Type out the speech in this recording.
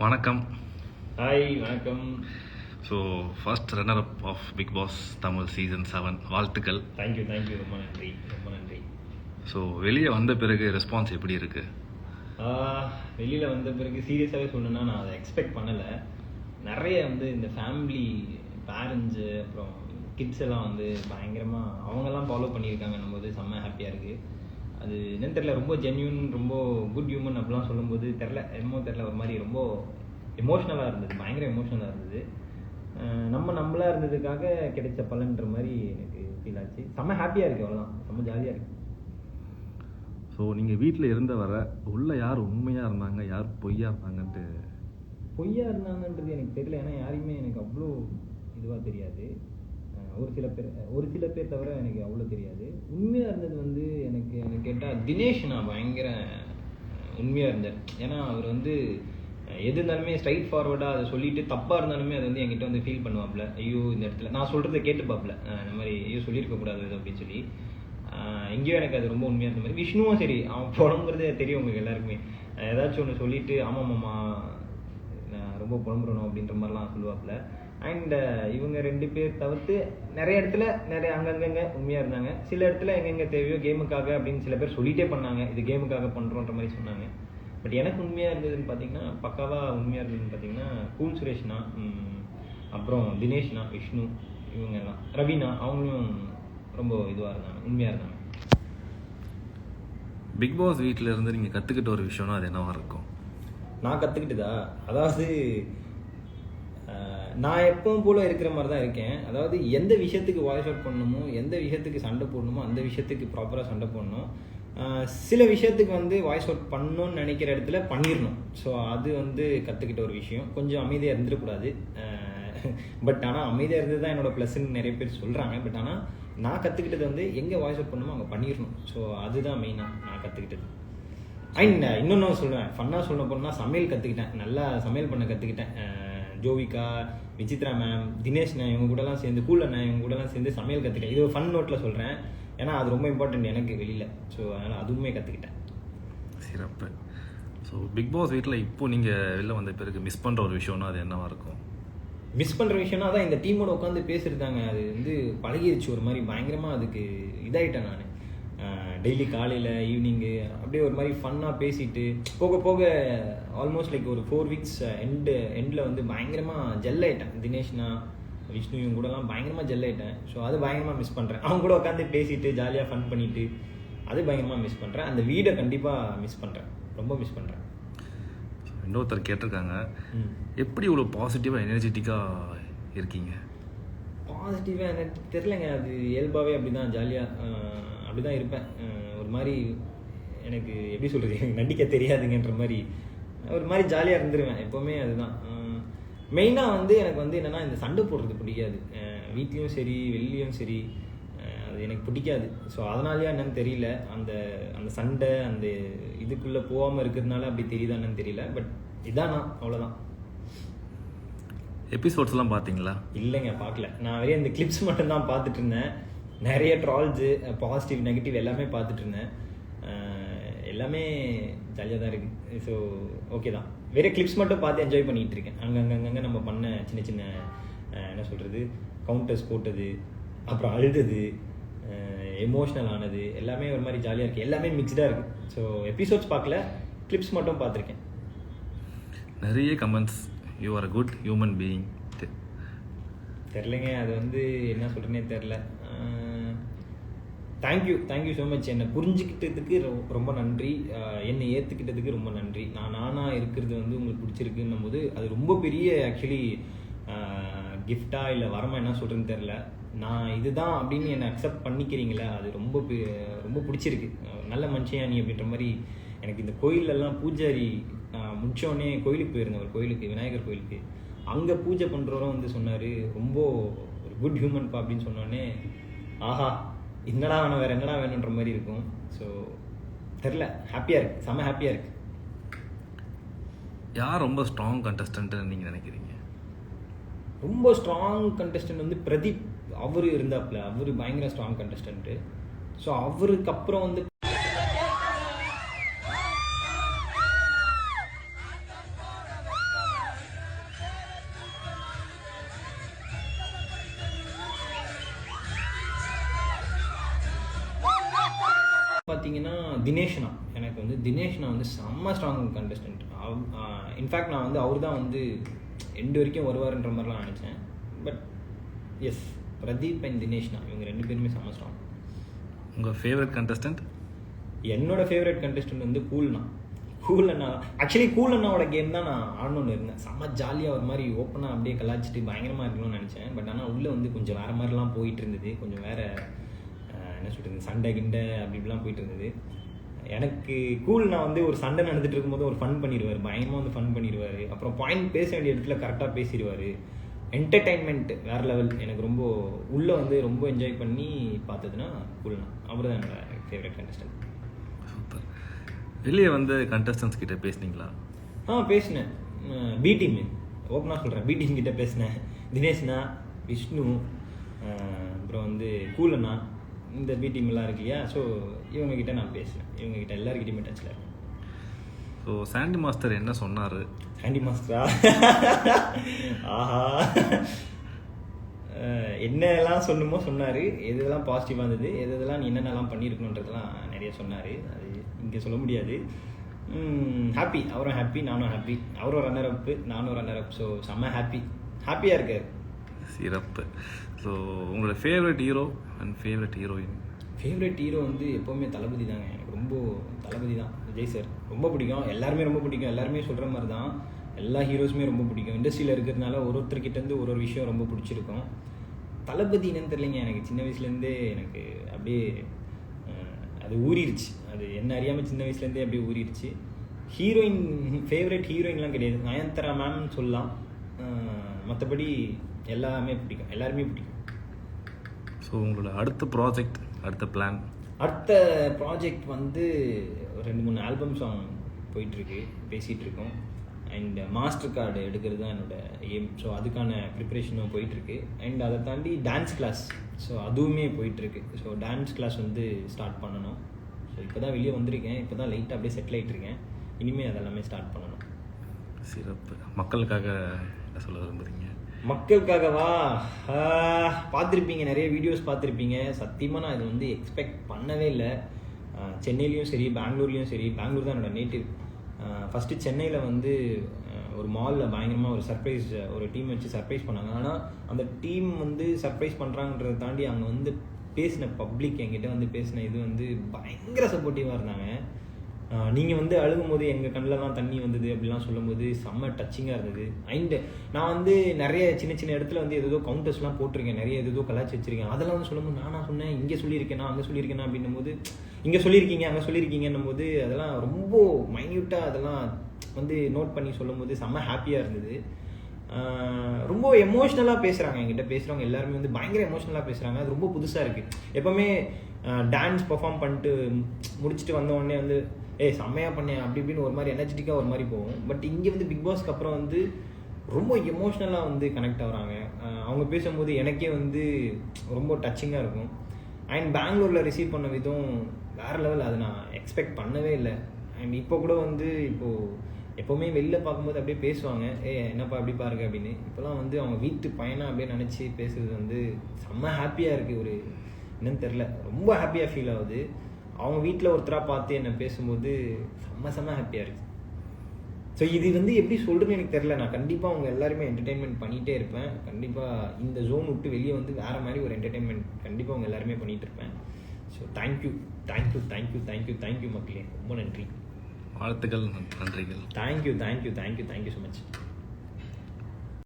வணக்கம். ஹாய், வணக்கம். So first runner up of Bigg Boss Tamil season 7 வாழ்த்துக்கள். தேங்க்யூ. ரொம்ப நன்றி. ஸோ வெளியே வந்த பிறகு ரெஸ்பான்ஸ் எப்படி இருக்குது? வெளியில் வந்த பிறகு சீரியஸாகவே சொல்லணுன்னா நான் அதை எக்ஸ்பெக்ட் பண்ணலை. நிறைய இந்த ஃபேமிலி பேரண்ட்ஸு அப்புறம் கிட்ஸ் எல்லாம் பயங்கரமாக அவங்கெல்லாம் ஃபாலோ பண்ணியிருக்காங்கன்னும் போது செம்ம ஹாப்பியாக இருக்குது. அது என்னன்னு தெரில, ரொம்ப ஜென்யூன், ரொம்ப குட் ஹியூமன் அப்படிலாம் சொல்லும்போது தெரில ஒரு மாதிரி ரொம்ப எமோஷ்னலாக இருந்தது, பயங்கர எமோஷ்னலாக இருந்தது. நம்மளாக இருந்ததுக்காக கிடைச்ச பலன்ற மாதிரி எனக்கு ஃபீல் ஆச்சு. செம்ம ஹாப்பியாக இருக்குது, அவ்வளோதான். செம்ம ஜாலியாக இருக்குது. ஸோ நீங்கள் வீட்டில் இருந்த வர உள்ளே யார் உண்மையாக இருந்தாங்க, யார் பொய்யா இருந்தாங்கன்ட்டு? பொய்யா இருந்தாங்கன்றது எனக்கு தெரியல, ஏன்னா யாரையுமே எனக்கு அவ்வளோ இதுவாக தெரியாது. ஒரு சில பேர் தவிர எனக்கு அவ்வளோ தெரியாது. உண்மையாக இருந்தது எனக்கு கேட்டால் தினேஷ் நான் பயங்கர உண்மையாக இருந்தேன். ஏன்னா அவர் எது இருந்தாலுமே ஸ்ட்ரைட் ஃபார்வர்டாக அதை சொல்லிட்டு தப்பாக இருந்தாலுமே அது என்கிட்ட ஃபீல் பண்ணுவாப்புல. ஐயோ இந்த இடத்துல நான் சொல்கிறத கேட்டுப்பாப்புல, இந்த மாதிரி ஐயோ சொல்லியிருக்கக்கூடாது அப்படின்னு சொல்லி. எங்கேயோ எனக்கு அது ரொம்ப உண்மையாக இருந்த மாதிரி. விஷ்ணுவும் சரி, அவன் புலம்புறதே தெரியும் உங்களுக்கு எல்லாருக்குமே. ஏதாச்சும் ஒன்று சொல்லிட்டு ஆமாம்மாம்மா நான் ரொம்ப புலம்புறணும் அப்படின்ற மாதிரிலாம் சொல்லுவாப்புல. அண்ட் இவங்க 2 பேர் தவிர்த்து நிறைய இடத்துல அங்கங்கே உண்மையாக இருந்தாங்க. சில இடத்துல எங்கெங்கே தேவையோ கேமுக்காக அப்படின்னு சில பேர் சொல்லிகிட்டே பண்ணாங்க, இது கேமுக்காக பண்ணுறோன்ற மாதிரி சொன்னாங்க. பட் எனக்கு உண்மையாக இருந்ததுன்னு பார்த்தீங்கன்னா, பக்காவாக உண்மையாக இருந்ததுன்னு பார்த்தீங்கன்னா, கூல் சுரேஷ்னா, அப்புறம் தினேஷ்னா, விஷ்ணு, இவங்க எல்லாம், ரவீனா, அவங்களும் ரொம்ப இதுவாக இருந்தாங்க, உண்மையாக இருந்தாங்க. பிக் பாஸ் வீட்டில் இருந்து நீங்கள் கற்றுக்கிட்ட ஒரு விஷயம்னா அது என்னவா இருக்கும்? நான் கற்றுக்கிட்டதா, அதாவது நான் எப்பவும் போல இருக்கிற மாதிரி தான் இருக்கேன். அதாவது எந்த விஷயத்துக்கு வாய்ஸ் அவுட் பண்ணணுமோ, எந்த விஷயத்துக்கு சண்டை போடணுமோ அந்த விஷயத்துக்கு ப்ராப்பராக சண்டை போடணும். சில விஷயத்துக்கு வாய்ஸ் அவுட் பண்ணணும்னு நினைக்கிற இடத்துல பண்ணிடணும். ஸோ அது கற்றுக்கிட்ட ஒரு விஷயம். கொஞ்சம் அமைதியாக இருந்துடக்கூடாது. பட் ஆனால் அமைதியாக இருந்தது தான் என்னோட ப்ளஸ்ன்னு நிறைய பேர் சொல்கிறாங்க. பட் ஆனால் நான் கற்றுக்கிட்டது எங்கே வாய்ஸ் அவுட் பண்ணணுமோ அங்கே பண்ணிடணும். ஸோ அதுதான் மெயினாக நான் கற்றுக்கிட்டது. அண்ட் இன்னொன்று சொல்லுவேன், ஃபன்னாக சொல்ல போனால் சமையல் கற்றுக்கிட்டேன். நல்லா சமையல் பண்ண கற்றுக்கிட்டேன். ஜோவிகா, விசித்ரா மேம், தினேஷ் நான் இவங்க கூடலாம் சேர்ந்து, கூலண்ணா இவங்க கூடலாம் சேர்ந்து சமையல் கற்றுக்கிட்டேன். இது ஒரு ஃபன் நோட்டில் சொல்கிறேன், ஏன்னா அது ரொம்ப இம்பார்ட்டன்ட் எனக்கு வெளியில். ஸோ அதனால் அதுவுமே கற்றுக்கிட்டேன். சிறப்பு. ஸோ பிக் பாஸ் வீட்டில் இப்போ நீங்கள் வெளில வந்த பிறகு மிஸ் பண்ணுற ஒரு விஷயம்னா அது என்னவா இருக்கும்? மிஸ் பண்ணுற விஷயம்னா அதான் இந்த டீமோட உட்காந்து பேசியிருந்தாங்க. அது பழகிடுச்சு ஒரு மாதிரி, பயங்கரமாக அதுக்கு இதாகிட்டேன் நான். டெய்லி காலையில் ஈவினிங்கு அப்படியே ஒரு மாதிரி ஃபன்னாக பேசிட்டு போக போக ஆல்மோஸ்ட் லைக் ஒரு 4 வீக்ஸ் எண்டில் பயங்கரமாக ஜெல் ஆகிட்டேன். தினேஷ்னா, விஷ்ணு இவங்க கூடலாம் பயங்கரமாக ஜெல் ஆகிட்டேன். ஸோ அது பயங்கரமாக மிஸ் பண்ணுறேன். அவங்க கூட உட்காந்து பேசிட்டு ஜாலியாக ஃபன் பண்ணிவிட்டு அது பயங்கரமாக மிஸ் பண்ணுறேன். அந்த வீடை கண்டிப்பாக மிஸ் பண்ணுறேன், ரொம்ப மிஸ் பண்ணுறேன். இன்னொருத்தர் கேட்டிருக்காங்க, எப்படி இவ்வளோ பாசிட்டிவாக எனர்ஜெட்டிக்காக இருக்கீங்க? பாசிட்டிவாக எனக்கு தெரிலங்க, அது இயல்பாகவே அப்படி தான், ஜாலியாக அப்படி தான் இருப்பேன். ஒரு மாதிரி எனக்கு எப்படி சொல்கிறது, எனக்கு நடிக்க தெரியாதுங்கன்ற மாதிரி ஒரு மாதிரி ஜாலியாக இருந்துருவேன் எப்போவுமே. அதுதான் மெயினாக எனக்கு என்னென்னா இந்த சண்டை போடுறது பிடிக்காது. வீட்லேயும் சரி வெளிலேயும் சரி அது எனக்கு பிடிக்காது. ஸோ அதனாலேயா என்னன்னு தெரியல, அந்த அந்த சண்டை அந்த இதுக்குள்ளே போகாமல் இருக்கிறதுனால அப்படி தெரியுதா என்னன்னு தெரியல. பட் இதான் நான், அவ்வளோதான். எபிசோட்ஸ்லாம் பார்த்தீங்களா? இல்லைங்க, பார்க்கல. நான் நிறைய இந்த கிளிப்ஸ் மட்டும்தான் பார்த்துட்டு இருந்தேன். நிறைய ட்ரால்ஸு, பாசிட்டிவ் நெகட்டிவ் எல்லாமே பார்த்துட்டு இருந்தேன். எல்லாமே ஜாலியாக தான் இருக்குது. ஸோ ஓகே தான். வேறு கிளிப்ஸ் மட்டும் பார்த்து என்ஜாய் பண்ணிகிட்டு இருக்கேன். அங்கங்கே நம்ம பண்ண சின்ன சின்ன என்ன சொல்கிறது, கவுண்டர்ஸ் போட்டது, அப்புறம் அழுதது, எமோஷ்னல் ஆனது எல்லாமே ஒரு மாதிரி ஜாலியாக இருக்குது. எல்லாமே மிக்ஸ்டாக இருக்குது. ஸோ எபிசோட்ஸ் பார்க்கல, கிளிப்ஸ் மட்டும் பார்த்துருக்கேன். நிறைய comments, you are a good human being. தெரிலங்க, அது என்ன சொல்கிறேனே தெரில. Thank you so much. என்னை புரிஞ்சுக்கிட்டதுக்கு ரொம்ப நன்றி. என்னை ஏற்றுக்கிட்டதுக்கு ரொம்ப நன்றி. நானாக இருக்கிறது உங்களுக்கு பிடிச்சிருக்குன்னும் போது அது ரொம்ப பெரிய ஆக்சுவலி கிஃப்டாக இல்லை வரமா என்ன சொல்கிறேன்னு தெரில. நான் இதுதான் அப்படின்னு என்னை அக்செப்ட் பண்ணிக்கிறீங்களா, அது ரொம்ப ரொம்ப பிடிச்சிருக்கு. நல்ல மனுஷன் நீ அப்படின்ற மாதிரி. எனக்கு இந்த கோயிலெல்லாம் பூஜாரி முடித்தோடனே கோயிலுக்கு போயிருந்தேன், ஒரு கோயிலுக்கு, விநாயகர் கோயிலுக்கு. அங்கே பூஜை பண்ணுறவரும் சொன்னார், ரொம்ப ஒரு குட் ஹியூமன்ப்பா அப்படின்னு சொன்னோடனே, ஆஹா என்னடா வேணும், வேறு என்னடா வேணுன்ற மாதிரி இருக்கும். ஸோ தெரில, ஹாப்பியாக இருக்குது, செம்ம ஹாப்பியாக இருக்குது. யார் ரொம்ப ஸ்ட்ராங் கண்டஸ்டன்ட்னு நீங்கள் நினைக்கிறீங்க? ரொம்ப ஸ்ட்ராங் கண்டஸ்டன்ட் பிரதீப். அவர் இருந்தாப்புல, அவர் பயங்கர ஸ்ட்ராங் கண்டஸ்டன்ட்டு. ஸோ அவருக்கு அப்புறம் பார்த்தீங்கன்னா தினேஷ்னா, எனக்கு வந்து தினேஷ்னா வந்து செம்ம ஸ்ட்ராங் கண்டஸ்டன்ட். இன்ஃபேக்ட் நான் வந்து அவர் தான் வந்து எண்டு வரைக்கும் வருவாருன்ற மாதிரிலாம் நினச்சேன். பட் எஸ், பிரதீப் அண்ட் தினேஷ்னா இவங்க 2 பேருமே செம்ம ஸ்ட்ராங். உங்கள் ஃபேவரட் கண்டஸ்டன்ட்? என்னோட ஃபேவரட் கண்டஸ்டன்ட் வந்து கூல் அண்ணா. ஆக்சுவலி கூல் அண்ணாவோட கேம் தான் நான் ஆடணும்னு இருந்தேன். செம்ம ஜாலியாக ஒரு மாதிரி ஓப்பனாக அப்படியே கலாச்சிட்டு பயங்கரமாக இருக்கணும்னு நினச்சேன். பட் ஆனால் உள்ளே வந்து கொஞ்சம் வேறு மாதிரிலாம் போயிட்டு இருந்தது. கொஞ்சம் வேறு என்ன சொல்கிறது, சண்டை கிண்டை அப்படி இப்படிலாம் போயிட்டு இருந்தது. எனக்கு நான் வந்து ஒரு சண்டை நடந்துட்டு இருக்கும்போது ஒரு ஃபன் பண்ணிடுவார், பயங்கரமாக வந்து ஃபன் பண்ணிடுவார். அப்புறம் பாயிண்ட் பேச வேண்டிய இடத்துல கரெக்டாக பேசிடுவார். என்டர்டைன்மெண்ட் வேறு லெவல். எனக்கு ரொம்ப உள்ளே வந்து ரொம்ப என்ஜாய் பண்ணி பார்த்ததுன்னா கூல்னா. அவர் தான் என்னோட ஃபேவரட் கண்டஸ்டன்ட். சூப்பர். வெளியே வந்து கண்டஸ்டன்ஸ் கிட்ட பேசுனீங்களா? பேசினேன். பி டீம் ஓப்பனாக சொல்கிறேன், பி டீம் கிட்ட பேசினேன். தினேஷ்னா, விஷ்ணு, அப்புறம் வந்து கூலண்ணா, இந்த பி டீம் எல்லாம் இருக்கு இல்லையா, ஸோ இவங்ககிட்ட நான் பேசினேன். இவங்ககிட்ட எல்லாருக்கிட்டையுமே டச்சில் இருக்கேன். ஸோ சாண்டி மாஸ்டர் என்ன சொன்னார்? சாண்டி மாஸ்டரா? ஆஹா, என்னெல்லாம் சொன்னமோ சொன்னார். எதெல்லாம் பாசிட்டிவாக இருந்தது, எதெல்லாம் நீ என்னென்னலாம் பண்ணியிருக்கணுன்றதெல்லாம் நிறைய சொன்னார். அது இங்கே சொல்ல முடியாது. ஹாப்பி, அவரும் ஹாப்பி, நானும் ஹாப்பி. அவரும் ரன்னர் அப், நானும் ரன்னர் அப். ஸோ செம்ம ஹாப்பியாக இருக்கார். சிறப்பு. ஸோ உங்களோட favourite hero and favourite heroine? Favourite hero வந்து எப்போவுமே தளபதி தாங்க. எனக்கு ரொம்ப தளபதி தான், விஜய் சார் ரொம்ப பிடிக்கும். எல்லாருமே ரொம்ப பிடிக்கும். எல்லாருமே சொல்கிற மாதிரி தான், எல்லா ஹீரோஸுமே ரொம்ப பிடிக்கும். இண்டஸ்ட்ரியில் இருக்கிறதுனால ஒருத்தர்கிட்டேருந்து ஒரு விஷயம் ரொம்ப பிடிச்சிருக்கும். தளபதி என்னன்னு தெரியலைங்க, எனக்கு சின்ன வயசுலேருந்தே எனக்கு அப்படியே அது ஊறிடுச்சு. அது என்ன அறியாமல் சின்ன வயசுலேருந்தே அப்படியே ஊறிடுச்சு. ஹீரோயின் ஃபேவரட் ஹீரோயின்லாம் கிடையாது, நயன்தாரா மேம்னு சொல்லலாம். மற்றபடி எல்லாமே பிடிக்கும், எல்லாருமே பிடிக்கும். ஸோ உங்களோட அடுத்த ப்ராஜெக்ட், அடுத்த பிளான்? அடுத்த ப்ராஜெக்ட் வந்து 2-3 ஆல்பம் சாங் போயிட்டுருக்கு, பேசிகிட்டு இருக்கோம். அண்ட் மாஸ்டர் கார்டு எடுக்கிறது தான் என்னோடய எய்ம். ஸோ அதுக்கான ப்ரிப்ரேஷனும் போயிட்டுருக்கு. அண்ட் அதை தாண்டி டான்ஸ் கிளாஸ், ஸோ அதுவுமே போயிட்டுருக்கு. ஸோ டான்ஸ் கிளாஸ் வந்து ஸ்டார்ட் பண்ணணும். ஸோ இப்போ தான் வெளியே வந்திருக்கேன், இப்போ தான் லைட்டாக அப்படியே செட்டில் ஆகிட்டுருக்கேன். இனிமேல் அதெல்லாமே ஸ்டார்ட் பண்ணணும். சிறப்பு. மக்களுக்காக என்ன சொல்ல விரும்புகிறீங்க? மக்களுக்காகவா? பார்த்துருப்பீங்க, நிறைய வீடியோஸ் பார்த்துருப்பீங்க. சத்தியமாக நான் இது வந்து எக்ஸ்பெக்ட் பண்ணவே இல்லை. சென்னையிலையும் சரி, பெங்களூர்லேயும் சரி. பெங்களூர் தான் என்னோடய நேட்டிவ். ஃபஸ்ட்டு சென்னையில் வந்து ஒரு மாலில் பயங்கரமாக ஒரு சர்ப்ரைஸ், ஒரு டீம் வச்சு சர்ப்ரைஸ் பண்ணாங்க. ஆனால் அந்த டீம் வந்து சர்ப்ரைஸ் பண்ணுறாங்கன்றதை தாண்டி அங்கே வந்து பேசின பப்ளிக், என்கிட்ட வந்து பேசின இது வந்து பயங்கர சப்போர்ட்டிவாக இருந்தாங்க. நீங்கள் வந்து அழுகும்போது எங்கள் கண்ணிலலாம் தண்ணி வந்தது அப்படிலாம் சொல்லும்போது செம்ம டச்சிங்காக இருந்தது. அண்ட் நான் வந்து நிறைய சின்ன சின்ன இடத்துல வந்து ஏதோ கவுண்டர்ஸ்லாம் போட்டிருக்கேன், நிறைய ஏதோ கலாச்சி வச்சுருக்கேன். அதெல்லாம் வந்து சொல்லும்போது நான் சொன்னேன், இங்கே சொல்லியிருக்கேனா அங்கே சொல்லியிருக்கேனா அப்படின்னும் போது, இங்கே சொல்லியிருக்கீங்க அங்கே சொல்லியிருக்கீங்கன்னும் போது அதெல்லாம் ரொம்ப மைன்யூட்டாக அதெல்லாம் வந்து நோட் பண்ணி சொல்லும் போது செம்ம ஹாப்பியாக இருந்தது. ரொம்ப எமோஷ்னலாக பேசுகிறாங்க, என்கிட்ட பேசுகிறவங்க எல்லாருமே வந்து பயங்கர எமோஷ்னலாக பேசுகிறாங்க. அது ரொம்ப புதுசாக இருக்குது. எப்போவுமே டான்ஸ் பர்ஃபார்ம் பண்ணிட்டு முடிச்சுட்டு வந்தோடனே வந்து செம்மையாக பண்ணேன் அப்படி இப்படின்னு ஒரு மாதிரி எனர்ஜெட்டிக்காக ஒரு மாதிரி போகும். பட் இங்கே வந்து பிக் பாஸ்க்கு அப்புறம் வந்து ரொம்ப எமோஷ்னலாக வந்து கனெக்ட் ஆகுறாங்க. அவங்க பேசும்போது எனக்கே வந்து ரொம்ப டச்சிங்காக இருக்கும். அண்ட் பெங்களூரில் ரிசீவ் பண்ண விதம் வேறு லெவல். அதை நான் எக்ஸ்பெக்ட் பண்ணவே இல்லை. அண்ட் இப்போ கூட வந்து எப்போவுமே வெளில பார்க்கும்போது அப்படியே பேசுவாங்க, என்னப்பா அப்படி பாருங்க அப்படின்னு. இப்போலாம் வந்து அவங்க வீட்டு பையனாக அப்படியே நினச்சி பேசுறது வந்து செம்ம ஹாப்பியாக இருக்குது. ஒரு என்னன்னு தெரில, ரொம்ப ஹாப்பியாக ஃபீல் ஆகுது. அவங்க வீட்டில் ஒருத்தராக பார்த்து என்னை பேசும்போது செம்ம ஹாப்பியாக இருக்குது. ஸோ இது வந்து எப்படி சொல்கிறேன்னு எனக்கு தெரில. நான் கண்டிப்பாக அவங்க எல்லாருமே என்டர்டெயின்மெண்ட் பண்ணிகிட்டே இருப்பேன். கண்டிப்பாக இந்த ஜோன் விட்டு வெளியே வந்து வேறு மாதிரி ஒரு என்டர்டெயின்மெண்ட் கண்டிப்பாக அவங்க எல்லாருமே பண்ணிகிட்டு இருப்பேன். ஸோ தேங்க்யூ மக்களே, ரொம்ப நன்றி. வாழ்த்துக்கள், நன்றிகள். Thank you so much.